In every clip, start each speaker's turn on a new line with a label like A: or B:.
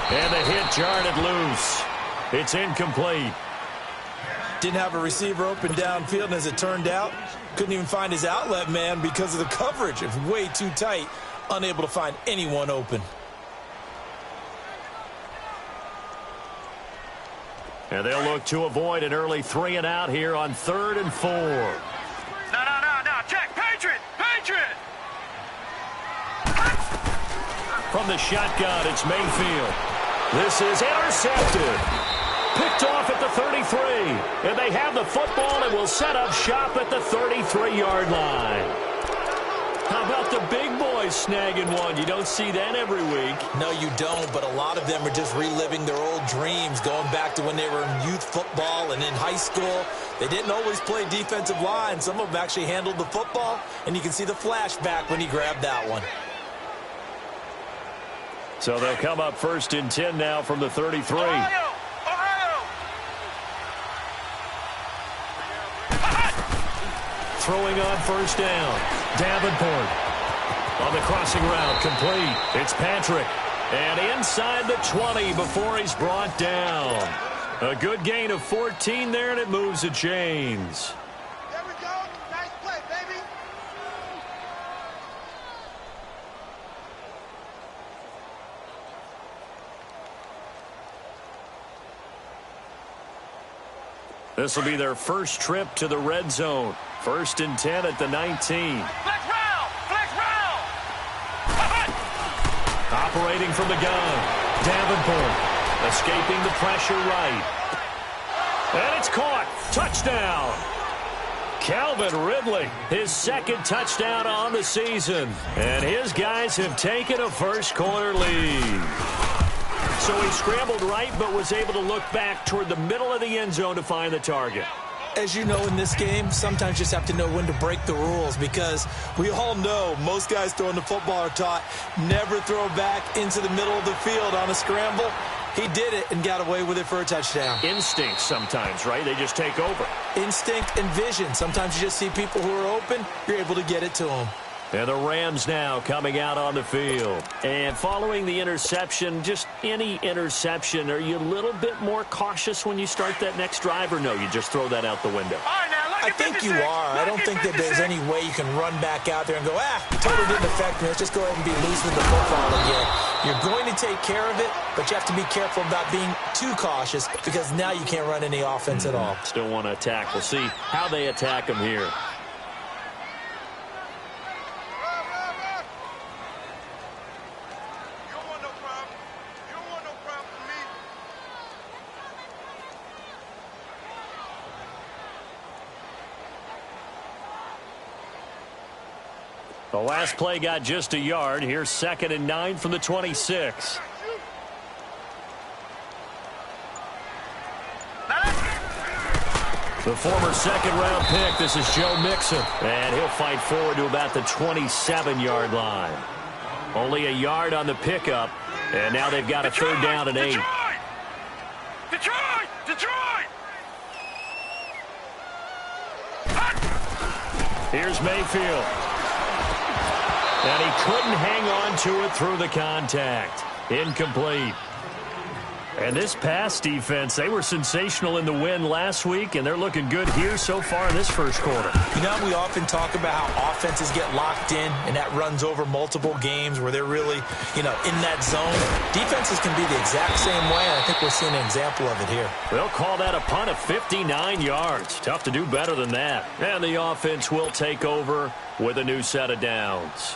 A: And the hit jarred it loose. It's incomplete.
B: Didn't have a receiver open downfield, and as it turned out, couldn't even find his outlet man because of the coverage. It was way too tight, unable to find anyone open.
A: And they'll look to avoid an early 3 and out here on 3rd and 4.
C: No. Check. Patriot.
A: From the shotgun, it's Mayfield. This is intercepted. Picked off at the 33. And they have the football and will set up shop at the 33-yard line. How about the big boys snagging one? You don't see that every week.
B: No, you don't, but a lot of them are just reliving their old dreams, going back to when they were in youth football and in high school. They didn't always play defensive line. Some of them actually handled the football, and you can see the flashback when he grabbed that one.
A: So they'll come up 1st and 10 now from the 33.
C: Ohio!
A: Throwing on 1st down. Davenport on the crossing route, complete. It's Patrick. And inside the 20 before he's brought down. A good gain of 14 there, and it moves the chains.
C: There we go. Nice play, baby.
A: This will be their first trip to the red zone. 1st and 10 at the 19.
C: Flex round.
A: Operating from the gun. Davenport escaping the pressure right. And it's caught. Touchdown. Calvin Ridley, his 2nd touchdown on the season. And his guys have taken a first-quarter lead. So he scrambled right but was able to look back toward the middle of the end zone to find the target.
B: As you know, in this game, sometimes you just have to know when to break the rules, because we all know most guys throwing the football are taught never throw back into the middle of the field on a scramble. He did it and got away with it for a touchdown.
A: Instinct sometimes, right? They just take over.
B: Instinct and vision. Sometimes you just see people who are open, you're able to get it to them.
A: And the Rams now coming out on the field. And following the interception, just any interception, are you a little bit more cautious when you start that next drive, or no, you just throw that out the window?
B: I think you are. I don't think that there's any way you can run back out there and go, totally didn't affect me. Let's just go ahead and be loose with the football again. You're going to take care of it, but you have to be careful about being too cautious, because now you can't run any offense at all.
A: Still want to attack. We'll see how they attack them here. The last play got just a yard. Here's 2nd and 9 from the 26. The former 2nd-round pick, this is Joe Mixon. And he'll fight forward to about the 27-yard line. Only a yard on the pickup, and now they've got a 3rd down and 8.
C: Detroit!
A: Here's Mayfield. And he couldn't hang on to it through the contact. Incomplete. And this pass defense, they were sensational in the win last week, and they're looking good here so far in this first quarter.
B: You know, we often talk about how offenses get locked in, and that runs over multiple games where they're really, in that zone. Defenses can be the exact same way, and I think we're seeing an example of it here.
A: They'll call that a punt of 59 yards. Tough to do better than that. And the offense will take over with a new set of downs.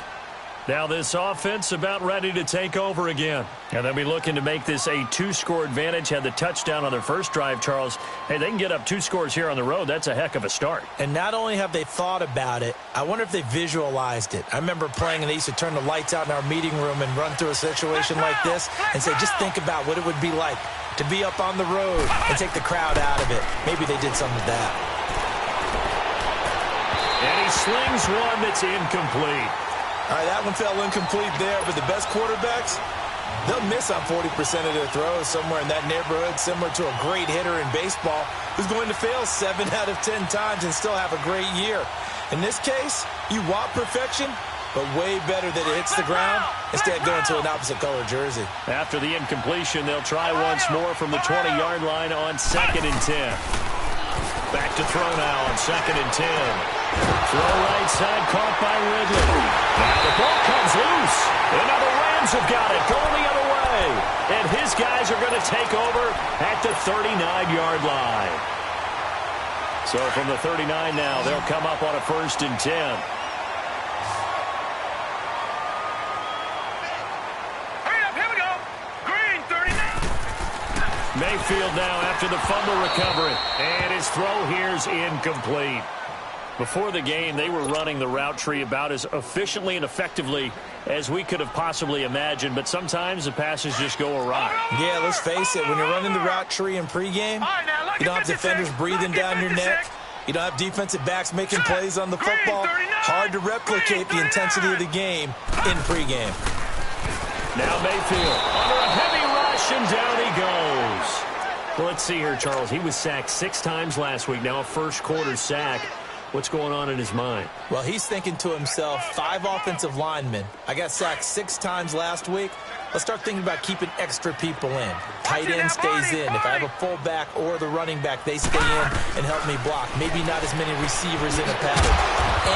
A: Now this offense about ready to take over again. And they'll be looking to make this a 2-score advantage. Had the touchdown on their first drive, Charles. Hey, they can get up 2 scores here on the road. That's a heck of a start.
B: And not only have they thought about it, I wonder if they visualized it. I remember playing, and they used to turn the lights out in our meeting room and run through a situation like this and say, just think about what it would be like to be up on the road and take the crowd out of it. Maybe they did some of that.
A: And he slings one that's incomplete.
B: All right, that one fell incomplete there, but the best quarterbacks, they'll miss on 40% of their throws, somewhere in that neighborhood, similar to a great hitter in baseball who's going to fail 7 out of 10 times and still have a great year. In this case, you want perfection, but way better that it hits the ground instead of going to an opposite color jersey.
A: After the incompletion, they'll try once more from the 20-yard line on 2nd and 10. Back to throw now on 2nd and 10. Throw right side, caught by Ridley. Now the ball comes loose. And now the Rams have got it, going the other way. And his guys are going to take over at the 39-yard line. So from the 39 now, they'll come up on a 1st and 10.
C: Hurry up, here we go. Green, 39.
A: Mayfield now after the fumble recovery. And his throw here's incomplete. Before the game, they were running the route tree about as efficiently and effectively as we could have possibly imagined, but sometimes the passes just go awry.
B: Yeah, let's face it, when you're running the route tree in pregame, you don't have defenders breathing down your neck. You don't have defensive backs making plays on the football. Hard to replicate the intensity of the game in pregame.
A: Now Mayfield under a heavy rush, and down he goes. Well, let's see here, Charles. He was sacked 6 times last week. Now a first-quarter sack. What's going on in his mind?
B: Well, he's thinking to himself, 5 offensive linemen. I got sacked 6 times last week. Let's start thinking about keeping extra people in. Tight end stays in. If I have a fullback or the running back, they stay in and help me block. Maybe not as many receivers in a pattern.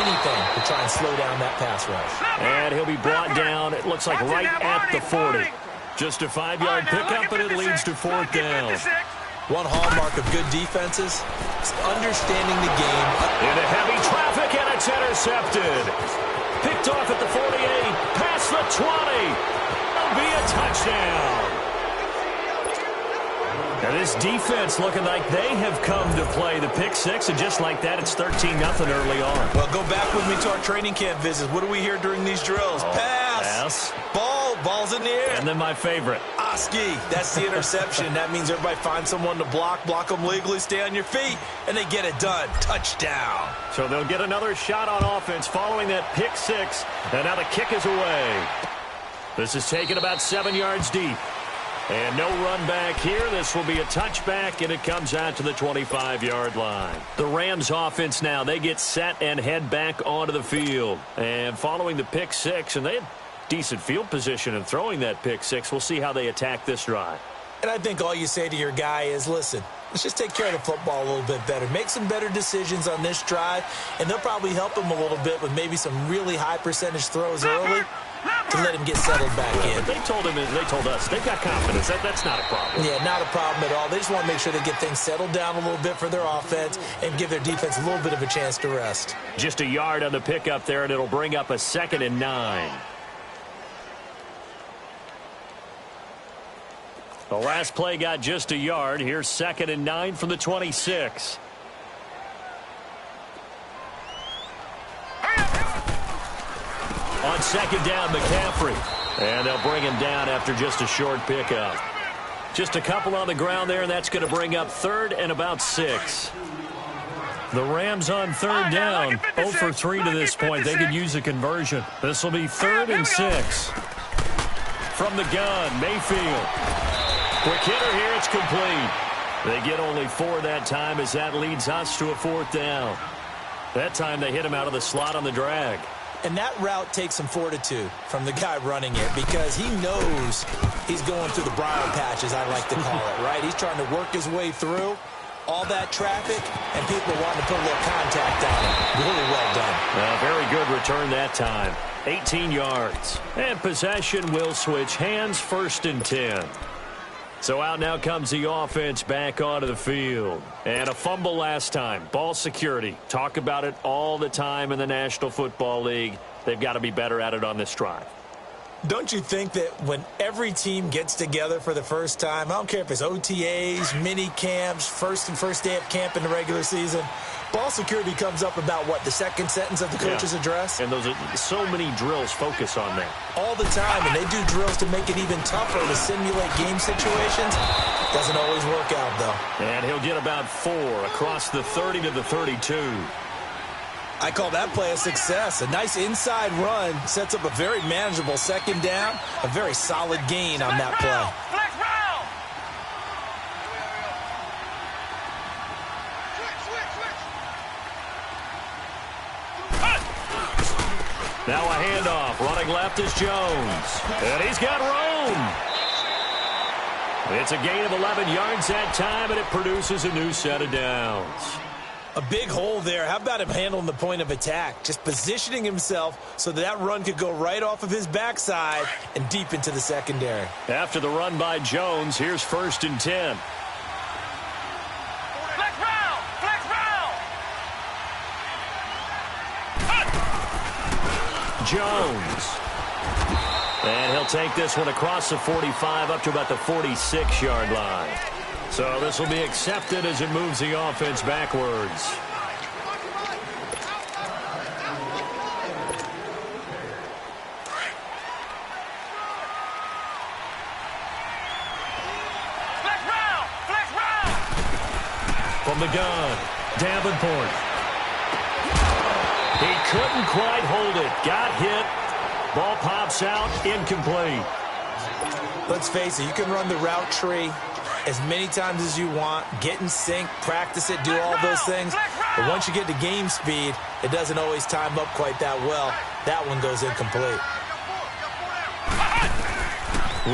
B: Anything to try and slow down that pass rush.
A: And he'll be brought down, it looks like right at the 40. Just a 5-yard pickup, and it leads to 4th down.
B: One hallmark of good defenses is understanding the game.
A: Into heavy traffic, and it's intercepted. Picked off at the 48, past the 20. It'll be a touchdown. Now this defense looking like they have come to play the pick 6, and just like that, it's 13-0 early on.
B: Well, go back with me to our training camp visits. What do we hear during these drills? Pass. Ball's in the air.
A: And then my favorite.
B: Oski, that's the interception. That means everybody finds someone to block them legally, stay on your feet, and they get it done. Touchdown.
A: So they'll get another shot on offense following that pick 6, and now the kick is away. This is taken about 7 yards deep. And no run back here. This will be a touchback, and it comes out to the 25-yard line. The Rams offense now, they get set and head back onto the field. And following the pick 6, and they had decent field position in throwing that pick 6. We'll see how they attack this drive.
B: And I think all you say to your guy is, listen, let's just take care of the football a little bit better. Make some better decisions on this drive, and they'll probably help him a little bit with maybe some really high percentage throws early to let him get settled back in.
A: But they told us, they've got confidence. That's not a problem.
B: Yeah, not a problem at all. They just want to make sure they get things settled down a little bit for their offense and give their defense a little bit of a chance to rest.
A: Just a yard on the pickup there, and it'll bring up a 2nd and 9. The last play got just a yard. Here's 2nd and 9 from the 26. On 2nd down, McCaffrey. And they'll bring him down after just a short pickup. Just a couple on the ground there, and that's going to bring up 3rd and about 6. The Rams on 3rd down, 0 for 3 to this point. They could use a conversion. This will be 3rd and 6. From the gun, Mayfield. Quick hitter here, it's complete. They get only 4 that time as that leads us to a 4th down. That time they hit him out of the slot on the drag.
B: And that route takes some fortitude from the guy running it because he knows he's going through the briar patch, as I like to call it, right? He's trying to work his way through all that traffic, and people wanting to put a little contact on him. Really well done.
A: Very good return that time. 18 yards. And possession will switch hands, 1st and 10. So out now comes the offense back onto the field. And a fumble last time. Ball security. Talk about it all the time in the National Football League. They've got to be better at it on this drive.
B: Don't you think that when every team gets together for the first time, I don't care if it's OTAs, mini camps, first day of camp in the regular season, ball security comes up about, what, the second sentence of the coach's address?
A: And those are so many drills focus on that.
B: All the time, and they do drills to make it even tougher to simulate game situations. Doesn't always work out, though.
A: And he'll get about 4 across the 30 to the 32.
B: I call that play a success. A nice inside run sets up a very manageable 2nd down. A very solid gain on that play.
C: Flex round. Switch.
A: Now a handoff. Running left is Jones. And he's got room. It's a gain of 11 yards that time, and it produces a new set of downs.
B: A big hole there. How about him handling the point of attack? Just positioning himself so that run could go right off of his backside and deep into the secondary.
A: After the run by Jones, here's 1st and 10.
C: Flex round! Flex round!
A: Jones. And he'll take this one across the 45 up to about the 46-yard line. So this will be accepted as it moves the offense backwards.
C: Flex round! Flex round!
A: From the gun, Davenport. He couldn't quite hold it. Got hit. Ball pops out, incomplete.
B: Let's face it, you can run the route tree as many times as you want, get in sync, practice it, do all those things. But once you get to game speed, it doesn't always time up quite that well. That one goes incomplete.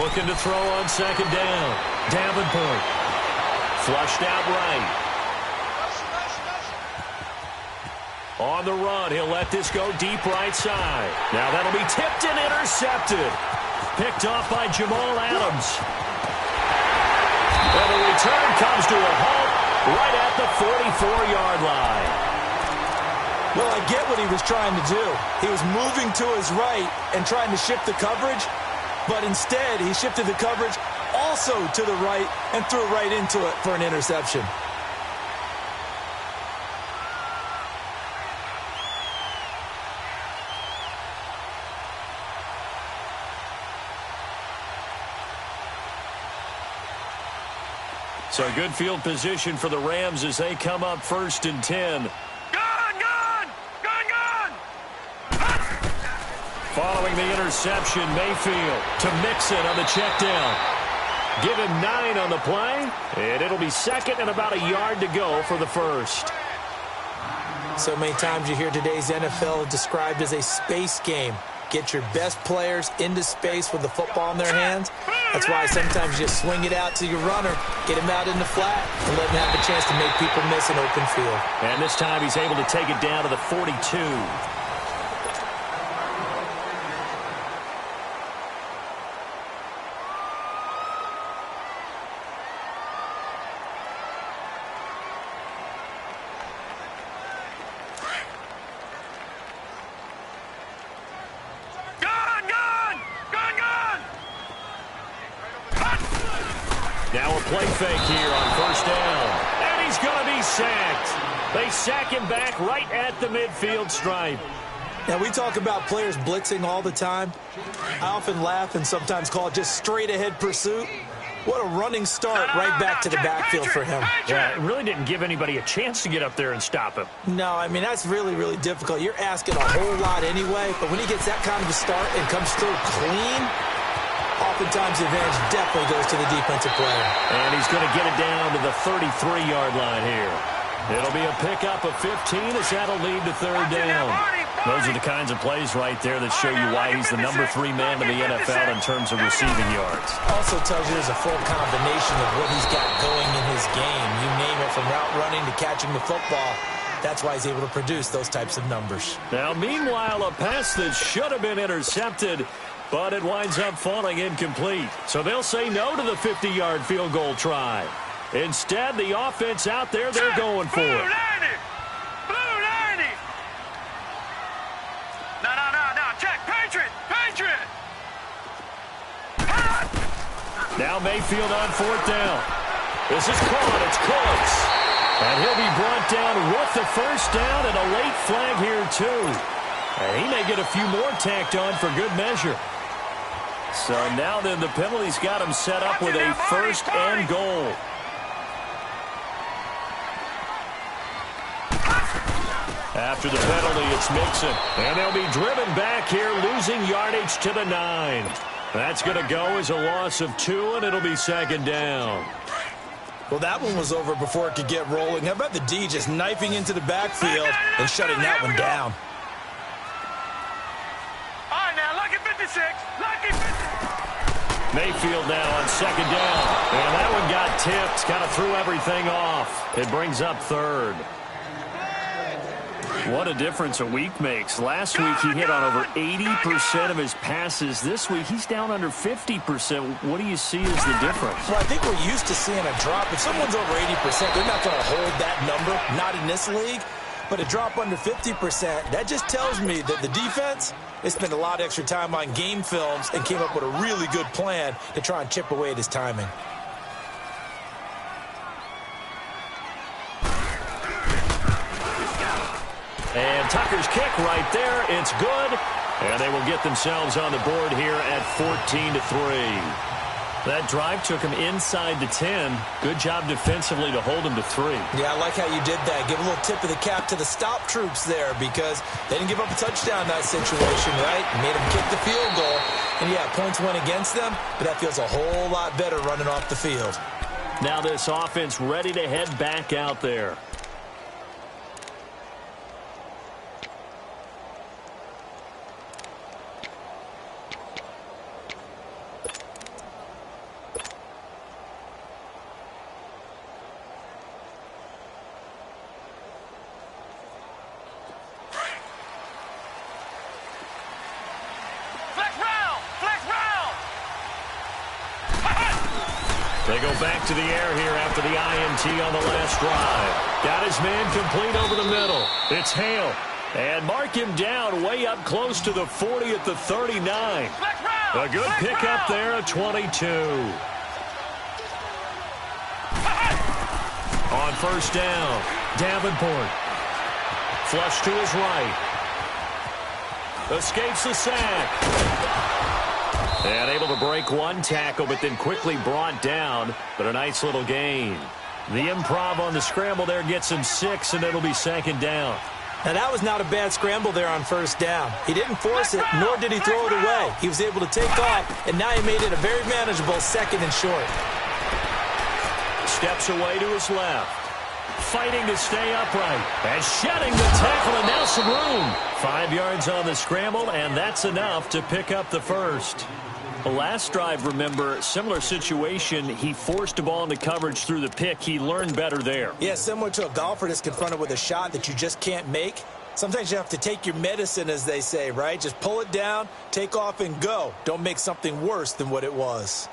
A: Looking to throw on 2nd down. Davenport. Flushed out right. On the run, he'll let this go deep right side. Now that'll be tipped and intercepted. Picked off by Jamal Adams. And the return comes to a halt right at the 44-yard line.
B: Well, I get what he was trying to do. He was moving to his right and trying to shift the coverage, but instead he shifted the coverage also to the right and threw right into it for an interception.
A: So good field position for the Rams as they come up 1st and 10.
C: Gun! Gun! Gun! Gun!
A: Following the interception, Mayfield to Mixon on the check down. Give him 9 on the play, and it'll be 2nd and about a yard to go for the 1st.
B: So many times you hear today's NFL described as a space game. Get your best players into space with the football in their hands. That's why sometimes you just swing it out to your runner, get him out in the flat, and let him have a chance to make people miss an open field.
A: And this time he's able to take it down to the 42. Now a play fake here on 1st down. And he's going to be sacked. They sack him back right at the midfield stripe.
B: Now, we talk about players blitzing all the time. I often laugh and sometimes call it just straight-ahead pursuit. What a running start right back to the backfield for him.
A: Yeah, it really didn't give anybody a chance to get up there and stop him.
B: No, I mean, that's really, really difficult. You're asking a whole lot anyway, but when he gets that kind of a start and comes through clean, oftentimes the advantage definitely goes to the defensive player.
A: And he's going to get it down to the 33-yard line here. It'll be a pickup of 15 as that'll lead to 3rd down. Those are the kinds of plays right there that show you why he's the number 3 man in the NFL in terms of receiving yards.
B: Also tells you there's a full combination of what he's got going in his game. You name it, from route running to catching the football. That's why he's able to produce those types of numbers.
A: Now, meanwhile, a pass that should have been intercepted, but it winds up falling incomplete. So they'll say no to the 50-yard field goal try. Instead, the offense out there, they're going for it.
C: Blue 90! No, check, Patriot!
A: Now Mayfield on 4th down. This is caught, it's close. And he'll be brought down with the 1st down and a late flag here too. And he may get a few more tacked on for good measure. So now then the penalty's got him set up with a 1st and goal. After the penalty, it's Mixon. And they'll be driven back here, losing yardage to the 9. That's going to go as a loss of 2, and it'll be 2nd down.
B: Well, that one was over before it could get rolling. How about the D just knifing into the backfield and shutting that one down?
A: Mayfield now on second down. And that one got tipped, kind of threw everything off. It brings up third. What a difference a week makes. Last week he hit on over 80% of his passes. This week he's down under 50%. What do you see as the difference?
B: Well, I think we're used to seeing a drop. If someone's over 80%, they're not going to hold that number, not in this league. But a drop under 50%, that just tells me that the defense, they spent a lot of extra time on game films and came up with a really good plan to try and chip away at his timing.
A: And Tucker's kick right there. It's good. And they will get themselves on the board here at 14-3. That drive took him inside the 10. Good job defensively to hold him to 3.
B: Yeah, I like how you did that. Give a little tip of the cap to the stop troops there because they didn't give up a touchdown in that situation, right? Made them kick the field goal. And, yeah, points went against them, but that feels a whole lot better running off the field.
A: Now this offense ready to head back out there. They go back to the air here after the INT on the last drive. Got his man complete over the middle. It's Hale. And mark him down way up close to the 40 at the 39. A good pickup there at 22. On first down, Davenport. Flush to his right. Escapes the sack. And able to break one tackle, but then quickly brought down. But a nice little gain. The improv on the scramble there gets him 6, and it'll be second down.
B: Now, that was not a bad scramble there on first down. He didn't force it, nor did he throw it away. He was able to take off, and now he made it a very manageable second and short.
A: Steps away to his left. Fighting to stay upright. And shedding the tackle, and now some room. 5 yards on the scramble, and that's enough to pick up the first. The last drive, remember, similar situation. He forced a ball into coverage through the pick. He learned better there.
B: Yeah, similar to a golfer that's confronted with a shot that you just can't make. Sometimes you have to take your medicine, as they say, right? Just pull it down, take off, and go. Don't make something worse than what it was.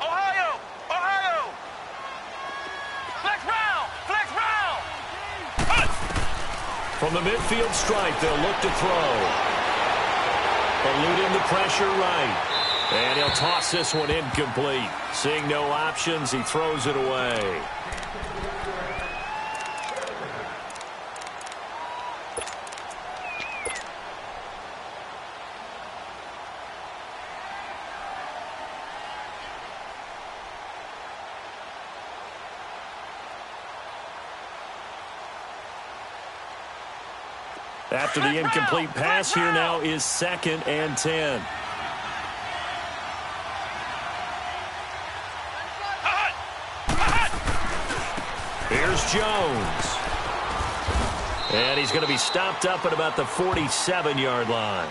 C: Ohio! Ohio! Flex round! Flex round!
A: From the midfield stripe, they'll look to throw. Eluding the pressure right. And he'll toss this one incomplete. Seeing no options, he throws it away. After the incomplete pass, here now is 2nd and 10. Here's Jones. And he's going to be stopped up at about the 47-yard line.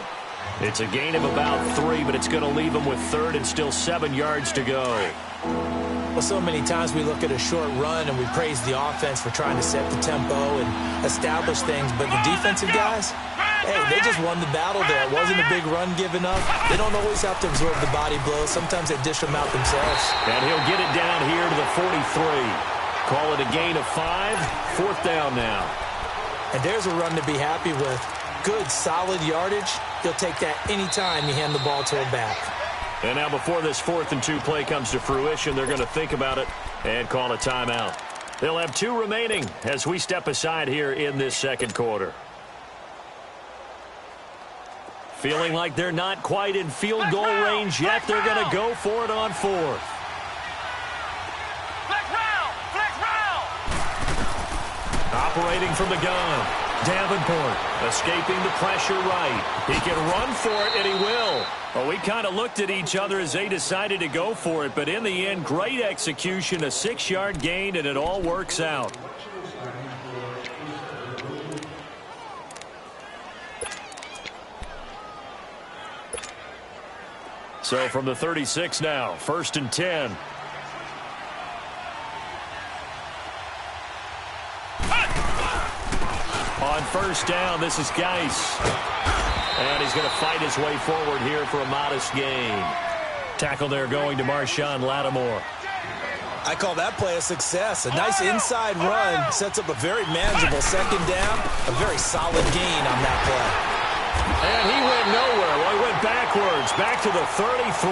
A: It's a gain of about 3, but it's going to leave him with 3rd and still 7 yards to go.
B: Well, so many times we look at a short run and we praise the offense for trying to set the tempo and establish things, but the defensive guys, hey, they just won the battle there. It wasn't a big run given up. They don't always have to absorb the body blows. Sometimes they dish them out themselves.
A: And he'll get it down here to the 43. Call it a gain of 5. 4th down now.
B: And there's a run to be happy with. Good, solid yardage. He'll take that anytime you hand the ball to a back.
A: And now before this 4th and 2 play comes to fruition, they're going to think about it and call a timeout. They'll have 2 remaining as we step aside here in this second quarter. Feeling like they're not quite in field goal range yet. They're going to go for it on 4th. Operating from the gun. Davenport escaping the pressure right. He can run for it, and he will. Well, we kind of looked at each other as they decided to go for it, but in the end, great execution, a 6-yard gain, and it all works out. So from the 36 now, 1st and 10. On 1st down, this is Geis. And he's going to fight his way forward here for a modest gain. Tackle there going to Marshawn Lattimore.
B: I call that play a success. A nice inside run sets up a very manageable 2nd down. A very solid gain on that play.
A: And he went nowhere. Well, he went backwards, back to the 33.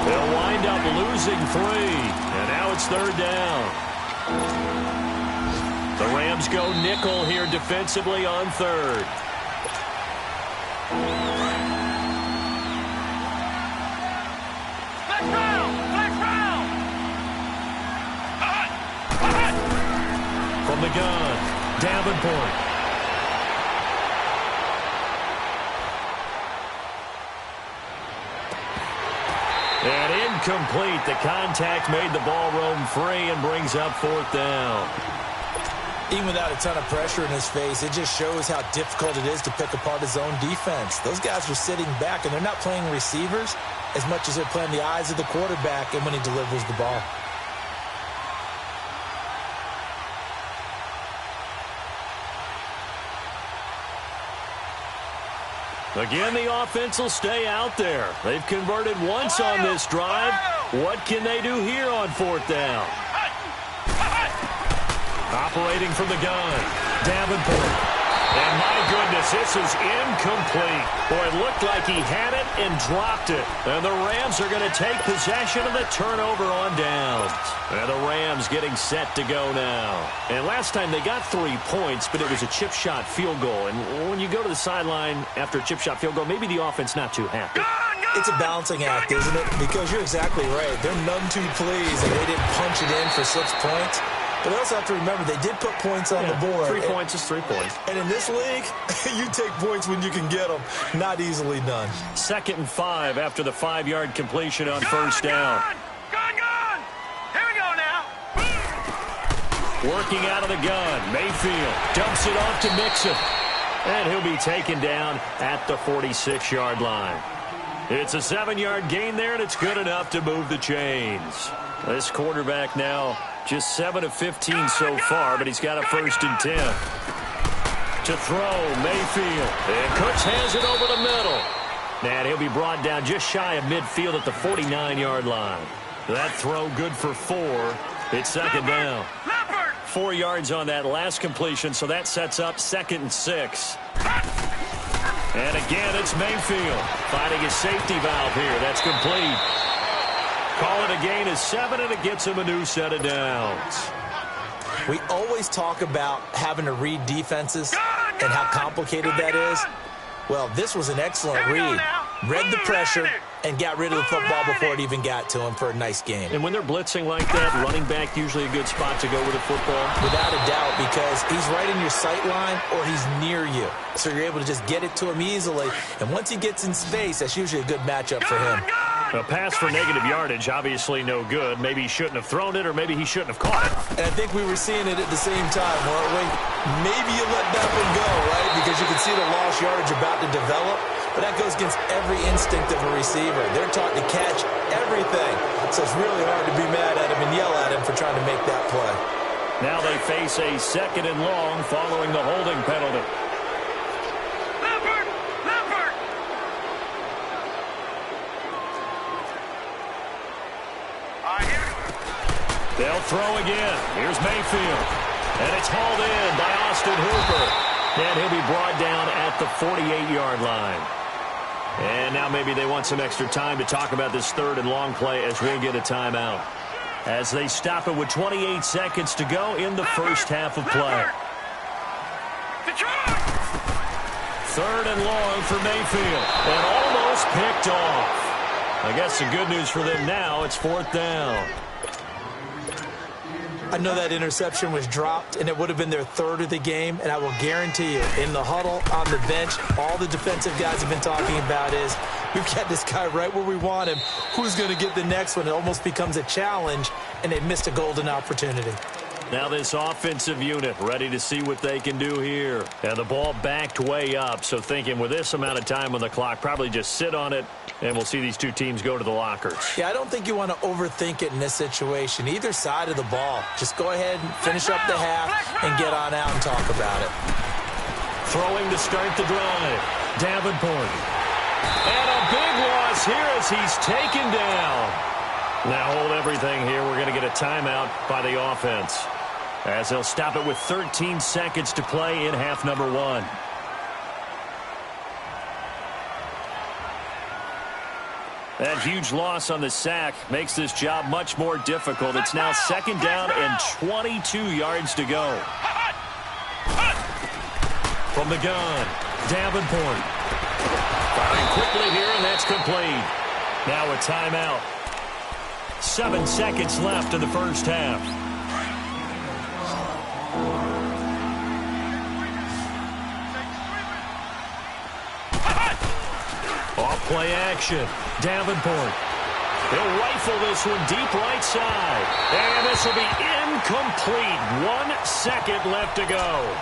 A: They'll wind up losing 3. And now it's 3rd down. The Rams go nickel here defensively on 3rd. From the gun, Davenport. And incomplete. The contact made the ball roam free and brings up 4th down.
B: Even without a ton of pressure in his face, it just shows how difficult it is to pick apart his own defense. Those guys are sitting back, and they're not playing receivers as much as they're playing the eyes of the quarterback and when he delivers the ball.
A: Again, the offense will stay out there. They've converted once on this drive. What can they do here on 4th down? Operating from the gun, Davenport. And my goodness, this is incomplete. Boy, it looked like he had it and dropped it. And the Rams are going to take possession of the turnover on downs. And the Rams getting set to go now. And last time they got 3 points, but it was a chip shot field goal. And when you go to the sideline after a chip shot field goal, maybe the offense not too happy.
B: It's a balancing act, isn't it? Because you're exactly right. They're none too pleased that they didn't punch it in for 6 points. But they also have to remember they did put points on the board.
A: 3 points is 3 points.
B: And in this league, you take points when you can get them. Not easily done.
A: 2nd and 5 after the 5-yard completion on 1st down.
C: Gone! Here we go now.
A: Working out of the gun, Mayfield dumps it off to Mixon. And he'll be taken down at the 46-yard line. It's a 7-yard gain there, and it's good enough to move the chains. This quarterback now just 7 of 15 so far, but he's got a 1st and 10. To throw, Mayfield. And Cooks has it over the middle. And he'll be brought down just shy of midfield at the 49-yard line. That throw good for 4. It's 2nd down. 4 yards on that last completion, so that sets up 2nd and 6. And again, it's Mayfield finding his safety valve here. That's complete. Call it a gain of 7, and it gets him a new set of downs.
B: We always talk about having to read defenses and how complicated that is. Well, this was an excellent read. Read the pressure and got rid of the football before it even got to him for a nice game.
A: And when they're blitzing like that, running back usually a good spot to go with the football.
B: Without a doubt, because he's right in your sight line or he's near you. So you're able to just get it to him easily. And once he gets in space, that's usually a good matchup for him.
A: A pass for negative yardage, obviously no good. Maybe he shouldn't have thrown it, or maybe he shouldn't have caught it.
B: And I think we were seeing it at the same time, weren't we? Maybe you let that one go, right? Because you can see the lost yardage about to develop. But that goes against every instinct of a receiver. They're taught to catch everything. So it's really hard to be mad at him and yell at him for trying to make that play.
A: Now they face a 2nd and long following the holding penalty. They'll throw again. Here's Mayfield. And it's hauled in by Austin Hooper. And he'll be brought down at the 48-yard line. And now maybe they want some extra time to talk about this 3rd and long play as we'll get a timeout. As they stop it with 28 seconds to go in the first half of play. 3rd and long for Mayfield. And almost picked off. I guess the good news for them now, it's 4th down.
B: I know that interception was dropped, and it would have been their 3rd of the game, and I will guarantee you, in the huddle, on the bench, all the defensive guys have been talking about is, we've got this guy right where we want him. Who's going to get the next one? It almost becomes a challenge, and they missed a golden opportunity.
A: Now this offensive unit ready to see what they can do here. And the ball backed way up, so thinking with this amount of time on the clock, probably just sit on it, and we'll see these two teams go to the lockers.
B: Yeah, I don't think you want to overthink it in this situation. Either side of the ball. Just go ahead and finish up the half and get on out and talk about it.
A: Throwing to start the drive. Davenport. And a big loss here as he's taken down. Now hold everything here. We're going to get a timeout by the offense, as they'll stop it with 13 seconds to play in half number 1. That huge loss on the sack makes this job much more difficult. It's now second down and 22 yards to go. From the gun, Davenport. Firing quickly here, and that's complete. Now a timeout. 7 seconds left in the first half. Off play action. Davenport. He'll rifle this one deep right side. And this will be incomplete. 1 second left to go.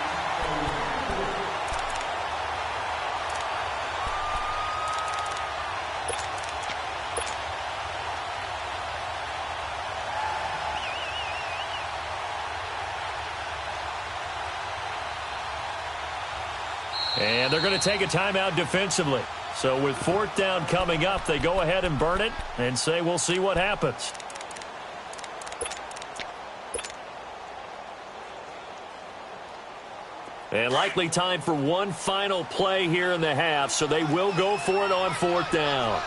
A: And they're going to take a timeout defensively. So with 4th down coming up, they go ahead and burn it and say we'll see what happens. And likely time for one final play here in the half, so they will go for it on 4th down.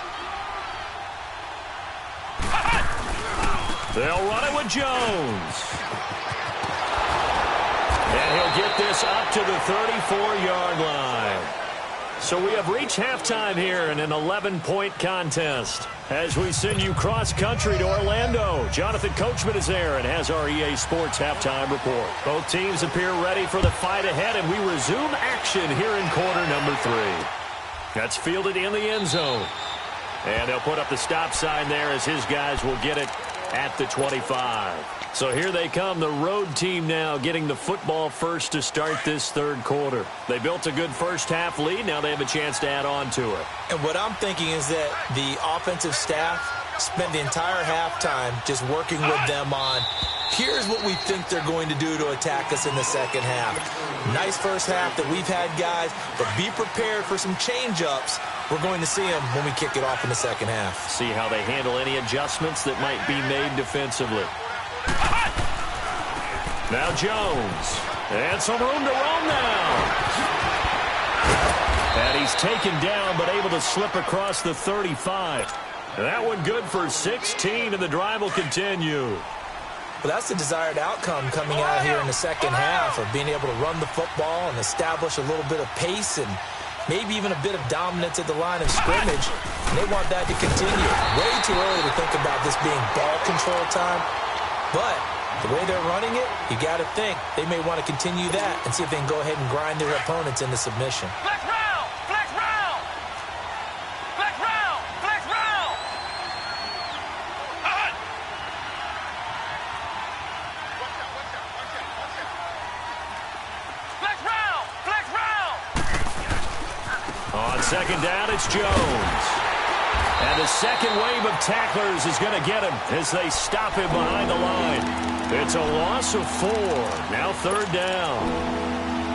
A: They'll run it with Jones. And he'll get this up to the 34-yard line. So we have reached halftime here in an 11-point contest. As we send you cross-country to Orlando, Jonathan Coachman is there and has our EA Sports halftime report. Both teams appear ready for the fight ahead, and we resume action here in quarter number 3. That's fielded in the end zone. And they'll put up the stop sign there as his guys will get it at the 25. So here they come, the road team now getting the football first to start this 3rd quarter. They built a good first half lead. Now they have a chance to add on to it.
B: And what I'm thinking is that the offensive staff spent the entire halftime just working with them on, here's what we think they're going to do to attack us in the second half. Nice first half that we've had, guys, but be prepared for some change-ups. We're going to see them when we kick it off in the second half.
A: See how they handle any adjustments that might be made defensively. Now Jones. And some room to roam now. And he's taken down, but able to slip across the 35. That one good for 16, and the drive will continue.
B: Well, that's the desired outcome coming out here in the second half, of being able to run the football and establish a little bit of pace and maybe even a bit of dominance at the line of scrimmage. And they want that to continue. Way too early to think about this being ball control time. But the way they're running it, you got to think they may want to continue that and see if they can go ahead and grind their opponents into submission.
C: Flex round! Flex round! Flex round! Flex round! Flex round! Flex round!
A: On second down, it's Jones. And the second wave of tacklers is going to get him as they stop him behind the line. It's a loss of 4. Now 3rd down.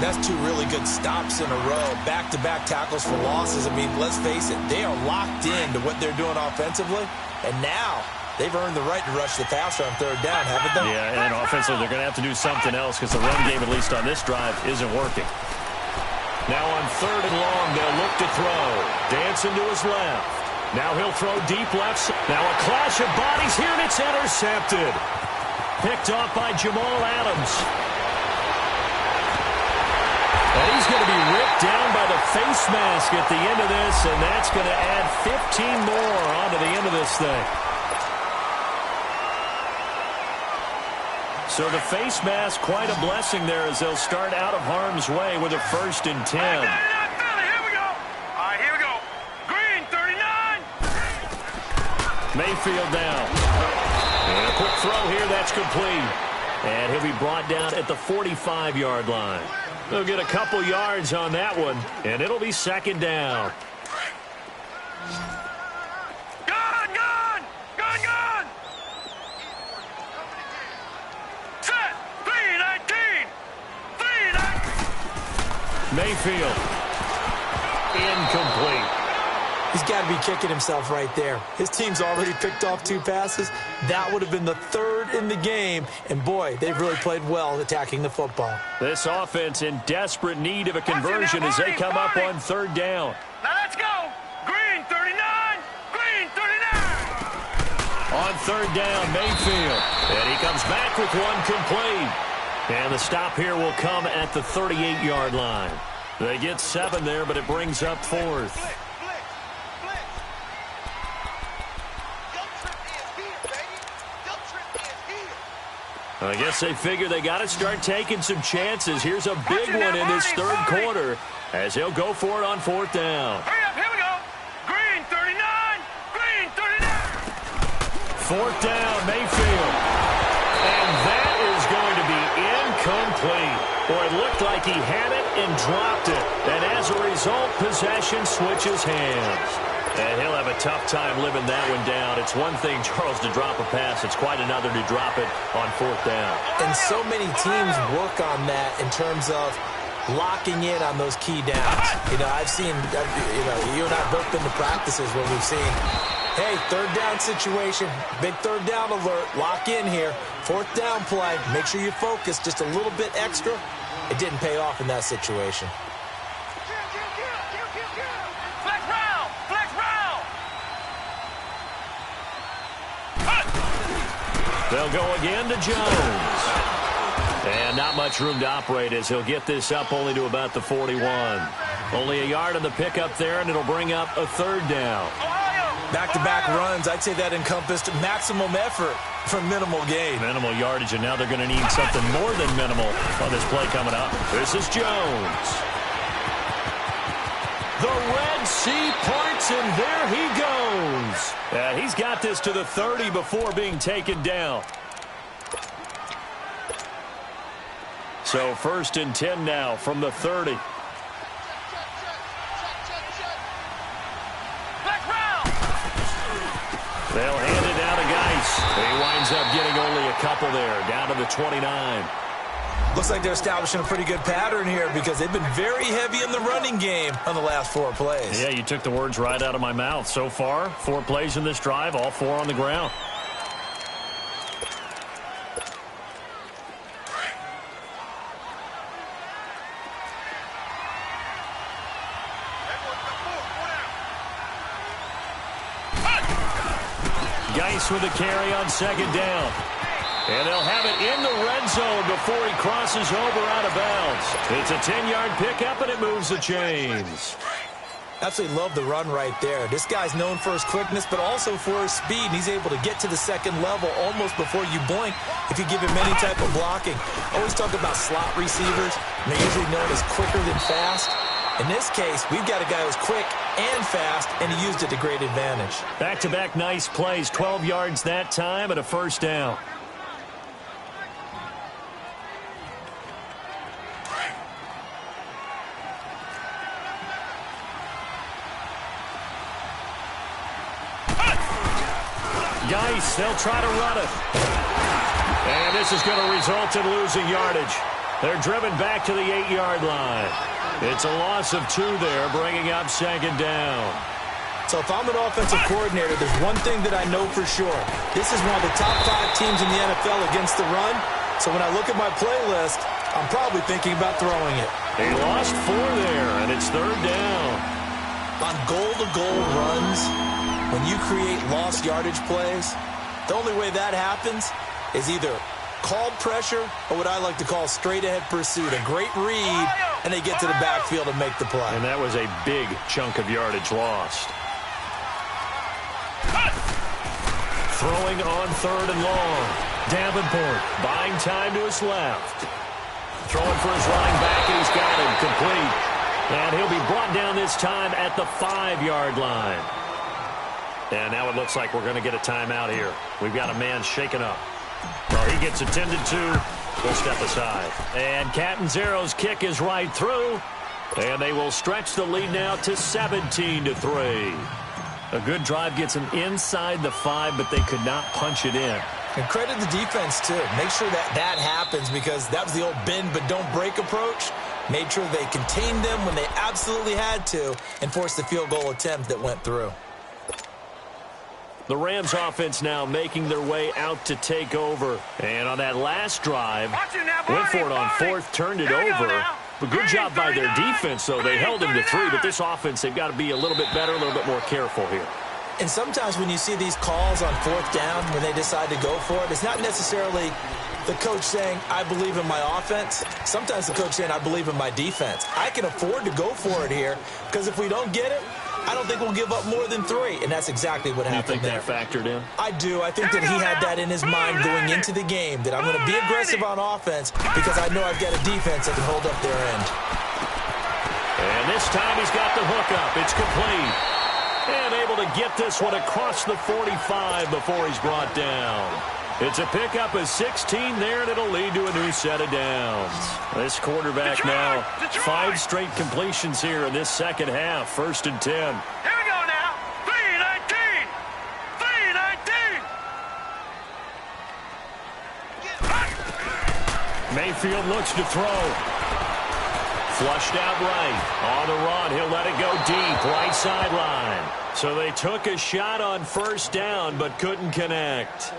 B: That's 2 really good stops in a row. Back-to-back tackles for losses. I mean, let's face it, they are locked into what they're doing offensively. And now they've earned the right to rush the passer on 3rd down, haven't they?
A: Yeah, and offensively they're going to have to do something else because the run game, at least on this drive, isn't working. Now on 3rd and long, they'll look to throw. Dancing to his left. Now he'll throw deep left. Now a clash of bodies here, and it's intercepted. Picked off by Jamal Adams. And he's going to be ripped down by the face mask at the end of this, and that's going to add 15 more onto the end of this thing. So the face mask, quite a blessing there as they'll start out of harm's way with a 1st and 10.
C: Here we go. All right, here we go. Green, 39.
A: Mayfield down. And a quick throw here, that's complete. And he'll be brought down at the 45-yard line. They'll get a couple yards on that one, and it'll be second down.
C: Gun, gun! Gun, gun! Set! 3-19! 3-19!
A: Mayfield. Incomplete.
B: He's got to be kicking himself right there. His team's already picked off 2 passes. That would have been the 3rd in the game. And, boy, they've really played well attacking the football.
A: This offense in desperate need of a conversion as they come up on 3rd down.
C: Now let's go! Green 39! Green 39!
A: On 3rd down, Mayfield. And he comes back with one complete. And the stop here will come at the 38-yard line. They get 7 there, but it brings up 4th. I guess they figure they got to start taking some chances. Here's a big one in this 3rd quarter as he'll go for it on 4th down.
C: Hurry up, here we go! Green 39! Green 39!
A: 4th down, Mayfield. And that is going to be incomplete. Boy, it looked like he had it and dropped it. And as a result, possession switches hands. And he'll have a tough time living that one down. It's one thing, Charles, to drop a pass. It's quite another to drop it on 4th down.
B: And so many teams work on that in terms of locking in on those key downs. You know, I've seen, you and I have both been to practices where we've seen, hey, 3rd down situation, big 3rd down alert, lock in here. 4th down play, make sure you focus just a little bit extra. It didn't pay off in that situation.
C: Flex round! Flex round!
A: They'll go again to Jones. And not much room to operate as he'll get this up only to about the 41. Only a yard on the pickup there, and it'll bring up a 3rd down.
B: Back-to-back runs, I'd say that encompassed maximum effort for minimal gain.
A: Minimal yardage, and now they're going to need something more than minimal on this play coming up. This is Jones. The Red Sea parts, and there he goes. He's got this to the 30 before being taken down. So 1st and 10 now from the 30. They'll hand it down to Geis. He winds up getting only a couple there, down to the 29.
B: Looks like they're establishing a pretty good pattern here because they've been very heavy in the running game on the last 4 plays.
A: Yeah, you took the words right out of my mouth. So far, 4 plays in this drive, all 4 on the ground. Geis with a carry on 2nd down. And they'll have it in the red zone before he crosses over out of bounds. It's a 10-yard pickup, and it moves the chains.
B: Absolutely love the run right there. This guy's known for his quickness, but also for his speed. He's able to get to the 2nd level almost before you blink if you give him any type of blocking. Always talk about slot receivers, and they're usually known as quicker than fast. In this case, we've got a guy who's quick and fast, and he used it to great advantage.
A: Back-to-back nice plays, 12 yards that time, and a 1st down. Geis, they'll try to run it. And this is going to result in losing yardage. They're driven back to the 8-yard line. It's a loss of 2 there, bringing up 2nd down.
B: So if I'm an offensive coordinator, there's one thing that I know for sure. This is one of the top 5 teams in the NFL against the run. So when I look at my playlist, I'm probably thinking about throwing it.
A: He lost 4 there, and it's 3rd down.
B: On goal-to-goal runs, when you create lost yardage plays, the only way that happens is either called pressure or what I like to call straight-ahead pursuit. A great read, and they get to the backfield and make the play.
A: And that was a big chunk of yardage lost. Throwing on 3rd and long. Davenport buying time to his left. Throwing for his running back, and he's got him complete. And he'll be brought down this time at the 5-yard line. And now it looks like we're going to get a timeout here. We've got a man shaken up. Well, he gets attended to will step aside. And Catanzaro's kick is right through. And they will stretch the lead now to 17-3. A good drive gets them inside the 5, but they could not punch it in.
B: And credit the defense, too. Make sure that happens, because that was the old bend but don't break approach. Made sure they contained them when they absolutely had to and forced the field goal attempt that went through.
A: The Rams offense now making their way out to take over. And on that last drive, went for it on fourth, turned it over. But good job by their defense, though. They held him to 3, but this offense, they've got to be a little bit better, a little bit more careful here.
B: And sometimes when you see these calls on fourth down, when they decide to go for it, it's not necessarily the coach saying, I believe in my offense. Sometimes the coach saying, I believe in my defense. I can afford to go for it here, because if we don't get it, I don't think we'll give up more than 3, and that's exactly what happened there.
A: You think that factored in?
B: I do. I think that he had that in his mind going into the game, that I'm going to be aggressive on offense because I know I've got a defense that can hold up their end.
A: And this time he's got the hookup. It's complete. And able to get this one across the 45 before he's brought down. It's a pickup of 16 there, and it'll lead to a new set of downs. This quarterback now, 5 straight completions here in this second half. 1st and 10.
C: Here we go now. 3-19. 3-19.
A: Mayfield looks to throw. Flushed out right. On the run, he'll let it go deep. Right sideline. So they took a shot on 1st down, but couldn't connect.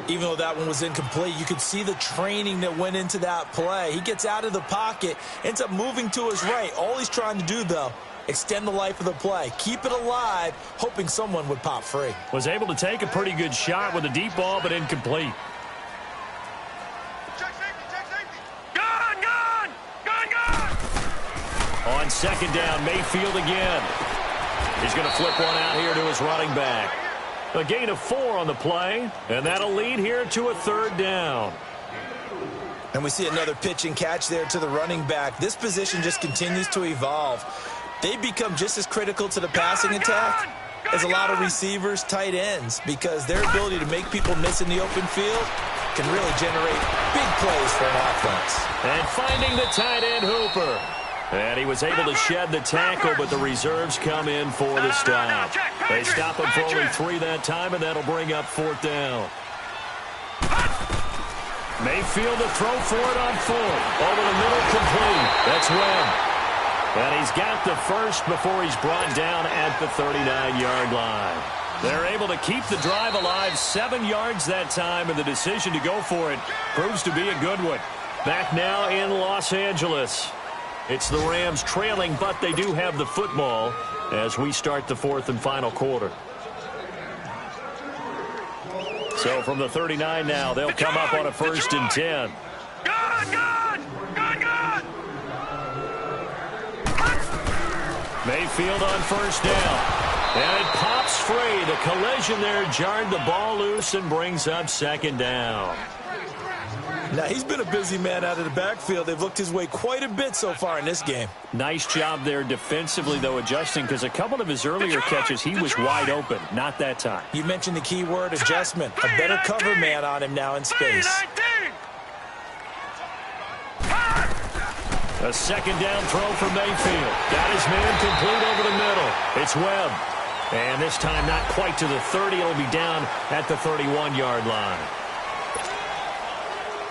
B: Even though that one was incomplete, you could see the training that went into that play. He gets out of the pocket, ends up moving to his right. All he's trying to do, though, extend the life of the play. Keep it alive, hoping someone would pop free.
A: Was able to take a pretty good shot with a deep ball, but incomplete.
C: Check safety. Gone.
A: On 2nd down, Mayfield again. He's going to flip one out here to his running back. A gain of 4 on the play, and that'll lead here to a 3rd down.
B: And we see another pitch and catch there to the running back. This position just continues to evolve. They become just as critical to the passing attack as a lot of receivers, tight ends, because their ability to make people miss in the open field can really generate big plays for an offense.
A: And finding the tight end, Hooper. And he was able to shed the tackle, but the reserves come in for the stop. They stop him for only 3 that time, and that'll bring up 4th down. Mayfield to throw for it on 4th. Over the middle, complete. That's Webb. And he's got the first before he's brought down at the 39-yard line. They're able to keep the drive alive, 7 yards that time, and the decision to go for it proves to be a good one. Back now in Los Angeles. It's the Rams trailing, but they do have the football as we start the 4th and final quarter. So from the 39 now, they'll come up on a 1st and 10.
C: Gone.
A: Mayfield on 1st down. And it pops free. The collision there jarred the ball loose and brings up 2nd down.
B: Now, he's been a busy man out of the backfield. They've looked his way quite a bit so far in this game.
A: Nice job there defensively, though, adjusting, because a couple of his earlier catches, he was wide open. Not that time.
B: You mentioned the key word, adjustment. A better cover man on him now in space.
A: A 2nd down throw for Mayfield. Got his man complete over the middle. It's Webb. And this time not quite to the 30. It'll be down at the 31-yard line.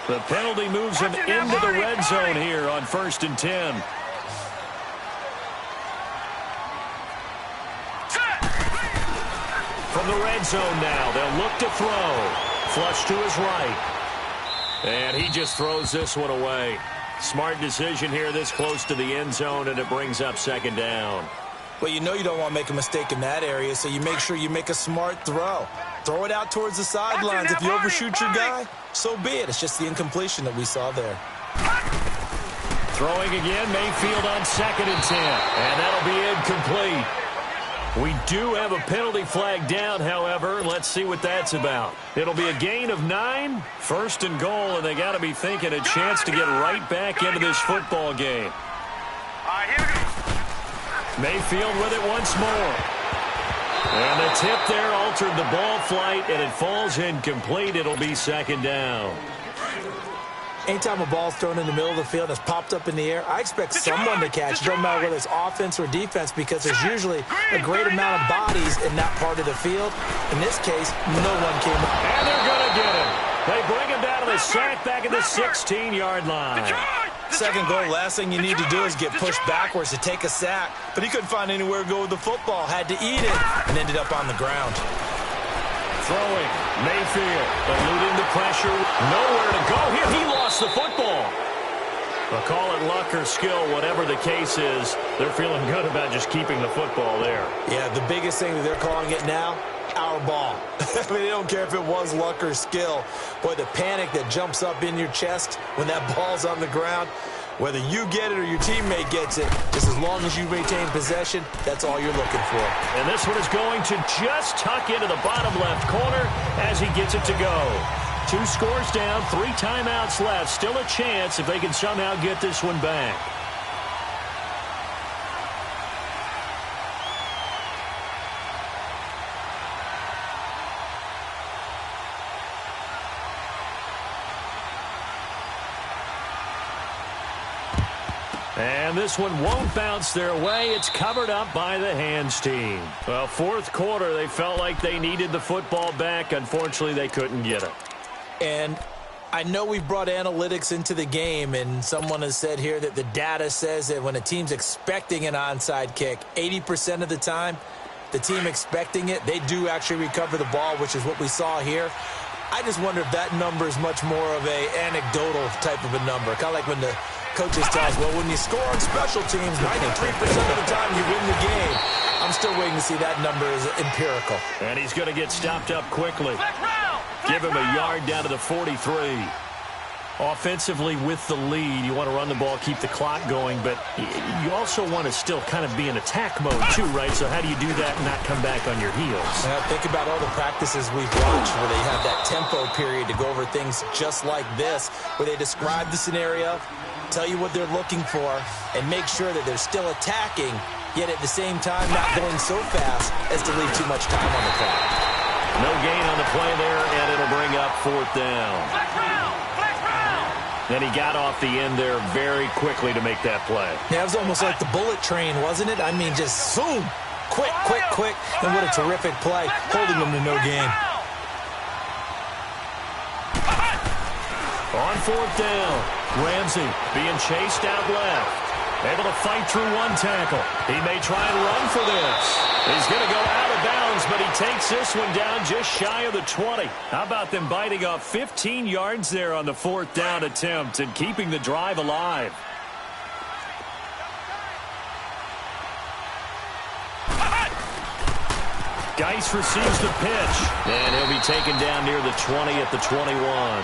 A: The penalty moves him into the red zone here on 1st and 10. From the red zone now, they'll look to throw. Flush to his right. And he just throws this one away. Smart decision here this close to the end zone, and it brings up 2nd down.
B: Well, you know you don't want to make a mistake in that area, so you make sure you make a smart throw. Throw it out towards the sidelines. If you overshoot your guy, so be it. It's just the incompletion that we saw there.
A: Throwing again, Mayfield on 2nd and 10. And that'll be incomplete. We do have a penalty flag down, however. Let's see what that's about. It'll be a gain of 9, 1st and goal, and they got to be thinking a chance to get right back into this football game.
C: All right, here we go.
A: Mayfield with it once more. And the tip there altered the ball flight, and it falls incomplete. It'll be 2nd down.
B: Anytime a ball's thrown in the middle of the field and it's popped up in the air, I expect someone to catch it. Doesn't matter whether it's offense or defense, because there's usually a great amount of bodies in that part of the field. In this case, no one came up.
A: And they're going to get him. They bring him down to the sack back at the 16-yard line.
B: Second goal, last thing you need to do is get pushed backwards to take a sack. But he couldn't find anywhere to go with the football, had to eat it, and ended up on the ground.
A: Throwing, Mayfield, eluding the pressure. Nowhere to go here. He lost the football. They'll call it luck or skill, whatever the case is. They're feeling good about just keeping the football there.
B: Yeah, the biggest thing that they're calling it now, our ball. I mean, they don't care if it was luck or skill. Boy, the panic that jumps up in your chest when that ball's on the ground, whether you get it or your teammate gets it, just as long as you retain possession, that's all you're looking for.
A: And this one is going to just tuck into the bottom left corner as he gets it to go. 2 scores down, 3 timeouts left. Still a chance if they can somehow get this one back. And this one won't bounce their way. It's covered up by the hands team. Well, fourth quarter, they felt like they needed the football back. Unfortunately, they couldn't get it.
B: And I know we've brought analytics into the game, and someone has said here that the data says that when a team's expecting an onside kick, 80% of the time, the team expecting it, they do actually recover the ball, which is what we saw here. I just wonder if that number is much more of a anecdotal type of a number, kind of like when the coaches tell us, well, when you score on special teams, 93% of the time you win the game. I'm still waiting to see that number is empirical.
A: And he's going to get stopped up quickly. Give him a yard down to the 43. Offensively with the lead, you want to run the ball, keep the clock going, but you also want to still kind of be in attack mode too, right? So how do you do that and not come back on your heels?
B: Now, think about all the practices we've watched where they have that tempo period to go over things just like this, where they describe the scenario, tell you what they're looking for, and make sure that they're still attacking, yet at the same time not going so fast as to leave too much time on the clock.
A: No gain on the play there, and it'll bring up 4th down. And he got off the end there very quickly to make that play.
B: Yeah, it was almost like the bullet train, wasn't it? I mean, just zoom, quick, quick, quick, and what a terrific play, holding them to no gain.
A: On 4th down, Ramsey being chased out left. Able to fight through one tackle. He may try and run for this. He's going to go out of bounds, but he takes this one down just shy of the 20. How about them biting off 15 yards there on the 4th down attempt and keeping the drive alive? Geis receives the pitch, and he'll be taken down near the 20 at the 21.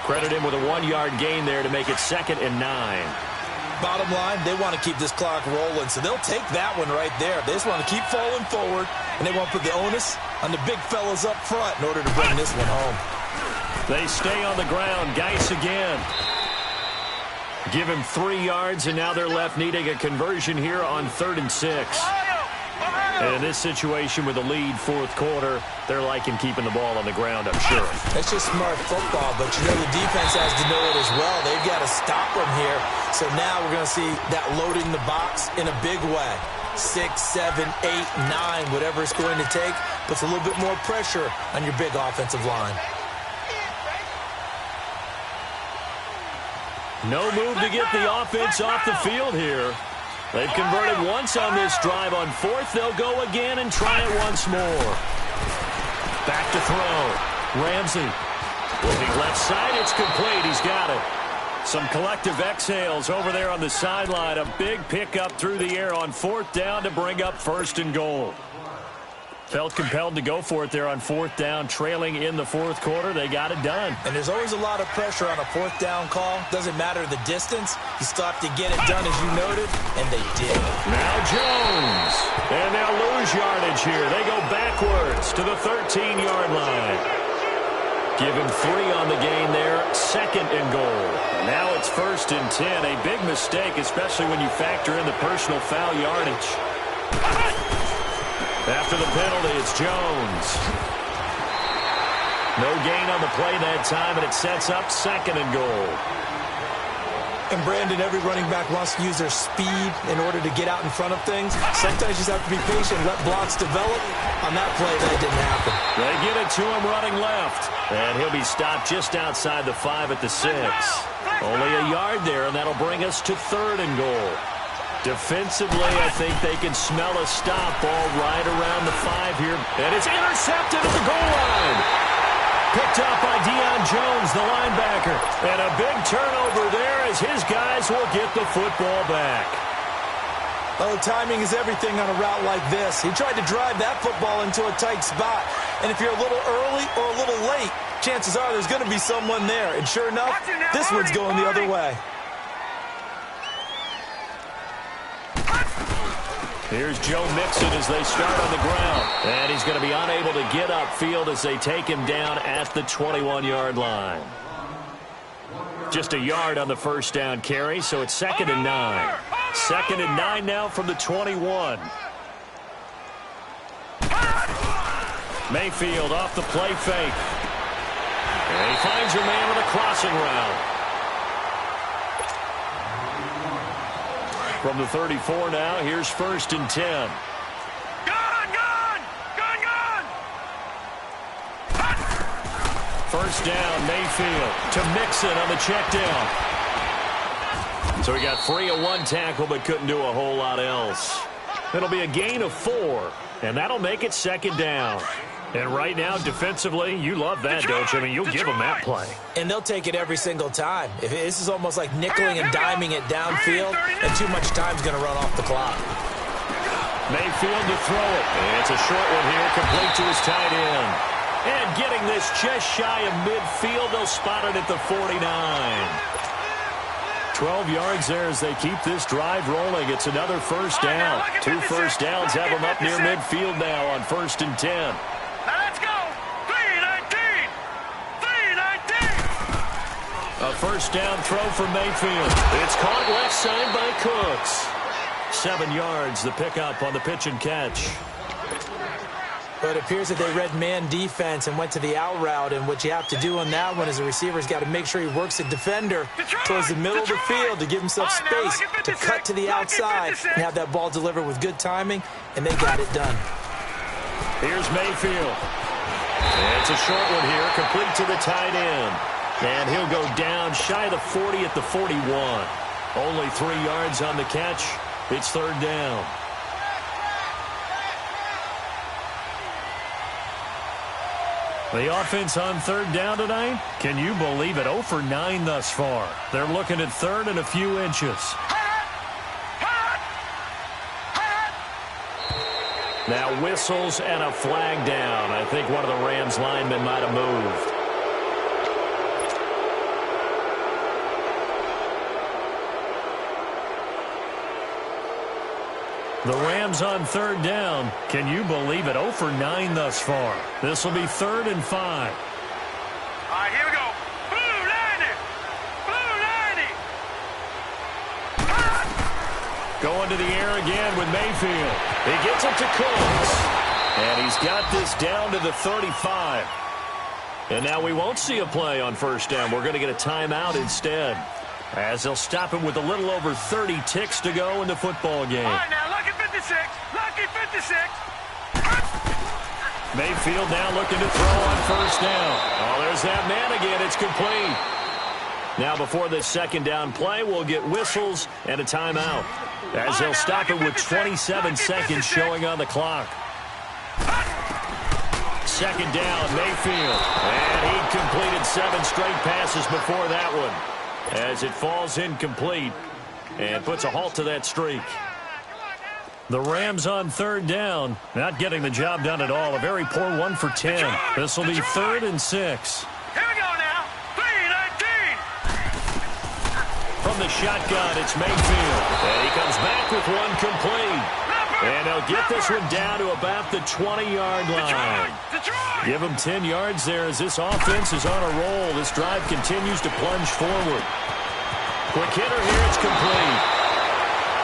A: Credit him with a 1-yard gain there to make it 2nd and 9.
B: Bottom line, they want to keep this clock rolling, so they'll take that one right there. They just want to keep falling forward, and they want to put the onus on the big fellas up front in order to bring this one home.
A: They stay on the ground. Geis again. Give him 3 yards, and now they're left needing a conversion here on 3rd and 6. And in this situation with the lead 4th quarter, they're liking keeping the ball on the ground, I'm sure.
B: That's just smart football, but you know the defense has to know it as well. They've got to stop them here. So now we're going to see that loading the box in a big way. 6, 7, 8, 9, whatever it's going to take, puts a little bit more pressure on your big offensive line.
A: No move to get the offense off the field here. They've converted once on this drive. On 4th, they'll go again and try it once more. Back to throw. Ramsey. Looking left side, it's complete. He's got it. Some collective exhales over there on the sideline. A big pickup through the air on 4th down to bring up 1st and goal. Felt compelled to go for it there on 4th down, trailing in the 4th quarter. They got it done.
B: And there's always a lot of pressure on a 4th down call. Doesn't matter the distance. You still have to get it done, as you noted, and they did.
A: Now Jones. And they'll lose yardage here. They go backwards to the 13-yard line. Give him 3 on the gain there. 2nd and goal. Now it's 1st and 10. A big mistake, especially when you factor in the personal foul yardage. After the penalty, it's Jones. No gain on the play that time, and it sets up 2nd and goal.
B: And Brandon, every running back wants to use their speed in order to get out in front of things. Sometimes you just have to be patient, let blocks develop. On that play, that didn't happen.
A: They get it to him running left. And he'll be stopped just outside the 5 at the 6. Only a yard there, and that'll bring us to 3rd and goal. Defensively, I think they can smell a stop ball right around the 5 here. And it's intercepted at the goal line. Picked up by Deion Jones, the linebacker. And a big turnover there as his guys will get the football back.
B: Oh, timing is everything on a route like this. He tried to drive that football into a tight spot. And if you're a little early or a little late, chances are there's going to be someone there. And sure enough, this one's going the other way.
A: Here's Joe Mixon as they start on the ground. And he's going to be unable to get upfield as they take him down at the 21-yard line. Just a yard on the first down carry, so it's 2nd and 9. 2nd and 9 now from the 21. Mayfield off the play fake. And he finds a man with a crossing route. From the 34 now, here's 1st and 10.
C: Gun!
A: First down, Mayfield to Mixon on the check down. So he got free of 1 tackle but couldn't do a whole lot else. It'll be a gain of 4, and that'll make it 2nd down. And right now, defensively, you love that, don't you? I mean, you'll give them that play.
B: And they'll take it every single time. This is almost like nickeling and diming it downfield, and too much time's going to run off the clock.
A: Mayfield to throw it. And it's a short one here, complete to his tight end. And getting this just shy of midfield, they'll spot it at the 49. 12 yards there as they keep this drive rolling. It's another first down. 2 first downs have them up near midfield now on 1st and 10.
C: Now let's go. 3-19.
A: A first down throw for Mayfield. It's caught left side by Cooks. 7 yards, the pickup on the pitch and catch.
B: But it appears that they read man defense and went to the out route, and what you have to do on that one is the receiver's got to make sure he works the defender towards the middle of the field to give himself space to cut to the outside and have that ball delivered with good timing, and they got it done.
A: Here's Mayfield. It's a short one here, complete to the tight end. And he'll go down shy of the 40 at the 41. Only 3 yards on the catch. It's 3rd down. The offense on 3rd down tonight, can you believe it? 0 for 9 thus far. They're looking at 3rd and a few inches. Now whistles and a flag down. I think one of the Rams linemen might have moved. The Rams on 3rd down. Can you believe it? 0 for 9 thus far. This will be 3rd and 5.
C: All right, here we go. Blue 90.
A: Going to the air again with Mayfield. He gets it to Cooks. And he's got this down to the 35. And now we won't see a play on 1st down. We're going to get a timeout instead, as they'll stop him with a little over 30 ticks to go in the football game.
C: All right, now, lucky 56. Lucky 56.
A: Mayfield now looking to throw on 1st down. Oh, there's that man again. It's complete. Now before this 2nd down play, we'll get whistles and a timeout, as they'll stop it with 27 seconds showing on the clock. 2nd down, Mayfield. And he completed 7 straight passes before that one, as it falls incomplete and puts a halt to that streak. The Rams on 3rd down, not getting the job done at all. A very poor 1 for 10. This will be 3rd and 6.
C: Here we go now. 3-19.
A: From the shotgun, it's Mayfield. And he comes back with 1 complete. And they'll get this one down to about the 20-yard line. Give them 10 yards there as this offense is on a roll. This drive continues to plunge forward. Quick hitter here, it's complete.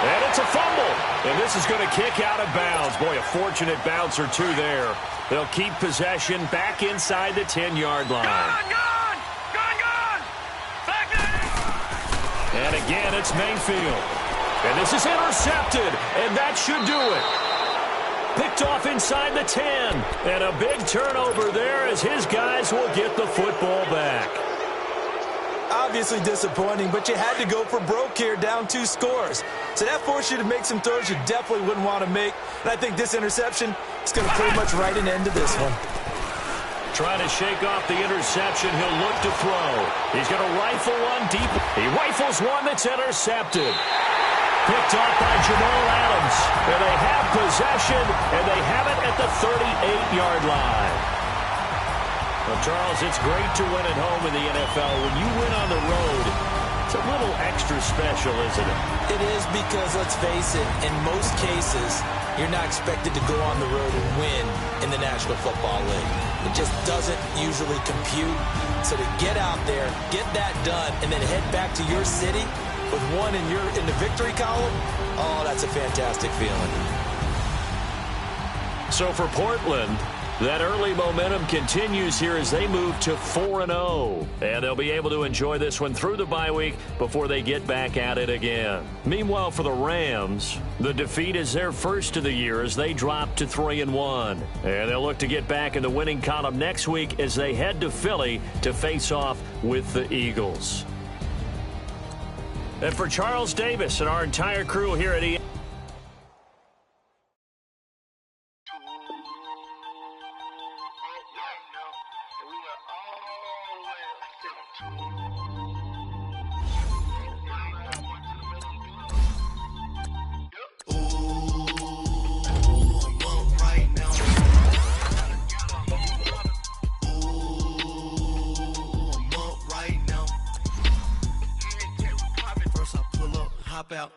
A: And it's a fumble. And this is going to kick out of bounds. Boy, a fortunate bounce or 2 there. They'll keep possession back inside the 10-yard line.
C: Gone!
A: And again, it's Mayfield. And this is intercepted, and that should do it. Picked off inside the 10. And a big turnover there as his guys will get the football back.
B: Obviously disappointing, but you had to go for broke here, down 2 scores. So that forced you to make some throws you definitely wouldn't want to make. And I think this interception is going to pretty much write an end to this one.
A: Trying to shake off the interception, he'll look to throw. He's going to rifle one deep. He rifles one that's intercepted. Picked off by Jamal Adams. And they have possession, and they have it at the 38-yard line. Well, Charles, it's great to win at home in the NFL. When you win on the road, it's a little extra special, isn't it?
B: It is because, let's face it, in most cases, you're not expected to go on the road and win in the National Football League. It just doesn't usually compute. So to get out there, get that done, and then head back to your city with one in the victory column, oh, that's a fantastic feeling.
A: So for Portland, that early momentum continues here as they move to 4-0. And they'll be able to enjoy this one through the bye week before they get back at it again. Meanwhile, for the Rams, the defeat is their first of the year as they drop to 3-1. And they'll look to get back in the winning column next week as they head to Philly to face off with the Eagles. And for Charles Davis and our entire crew here at ESPN,
D: out,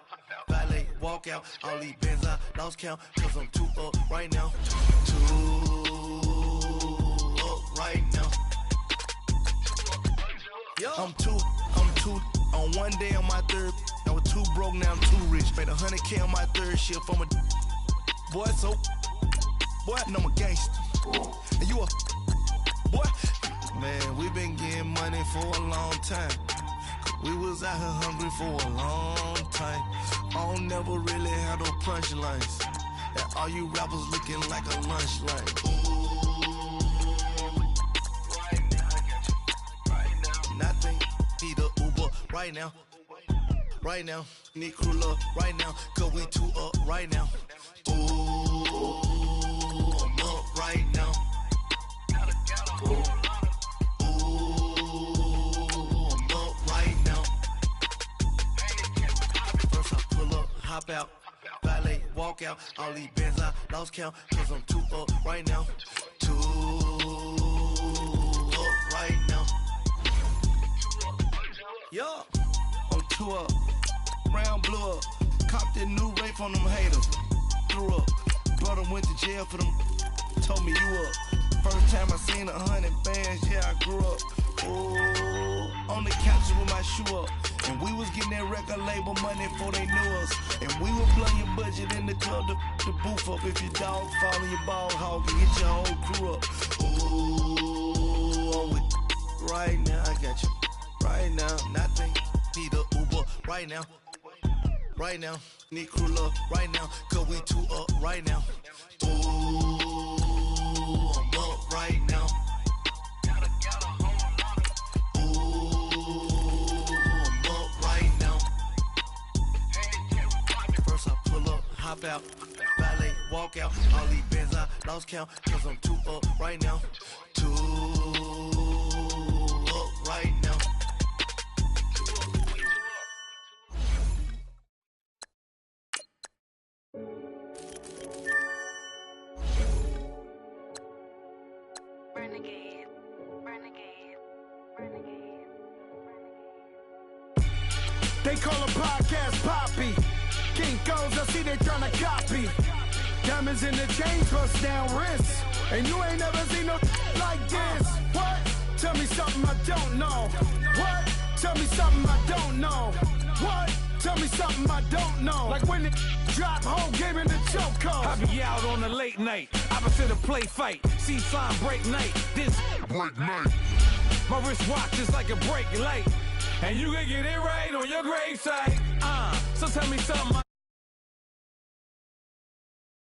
D: valet, walk out, all these bands I lost count, cause I'm 2 up right now, 2 up right now, I'm two, on one day on my third, I was 2 broke, now I'm 2 rich, made 100K on my third shift, I'm a boy, so, boy, I know I'm a gangster, and you a, boy, man, we been getting money for a long time. We was out here hungry for a long time. I don't never really had no punchlines. And all you rappers looking like a lunch line. Nothing, need a Uber right now. Right now, need crew love right now. Cause we 2 up right now. Ooh, I'm up right now. Hop out, valet, walk out, all these bands I lost count, cause I'm 2 up right now, 2 up right now, yeah, I'm 2 up, round blew up, copped that new rape on them haters, threw up, brother went to jail for them, told me you up, first time I seen 100 bands, yeah I grew up, ooh, on the couch with my shoe up. And we was getting that record label money before they knew us. And we would blow your budget in the club to boof up. If your dog fall in your ball hog and get your whole crew up. Ooh, I'm with right now. I got you right now. Nothing, need a Uber right now. Right now, need crew love right now. Cause we 2 up right now. Ooh, I'm up right now. Hop out, valet, walk out, all these bands I lost count, cause I'm 2 up right now, 2 up right now.
E: Renegade, renegade, renegade, renegade.
F: They call a podcast Poppy. Kinkos, I see they tryna copy. Diamonds in the chains, bust down wrists. And you ain't never seen no like this. What? Tell me something I don't know. What? Tell me something I don't know. What? Tell me something I don't know. Like when it drop, whole game in the choke code.
G: I be out on a late night. Opposite a play fight. See fine break night. This break night. My wrist watch is like a break light. and you can get it right on your gravesite. So tell me something.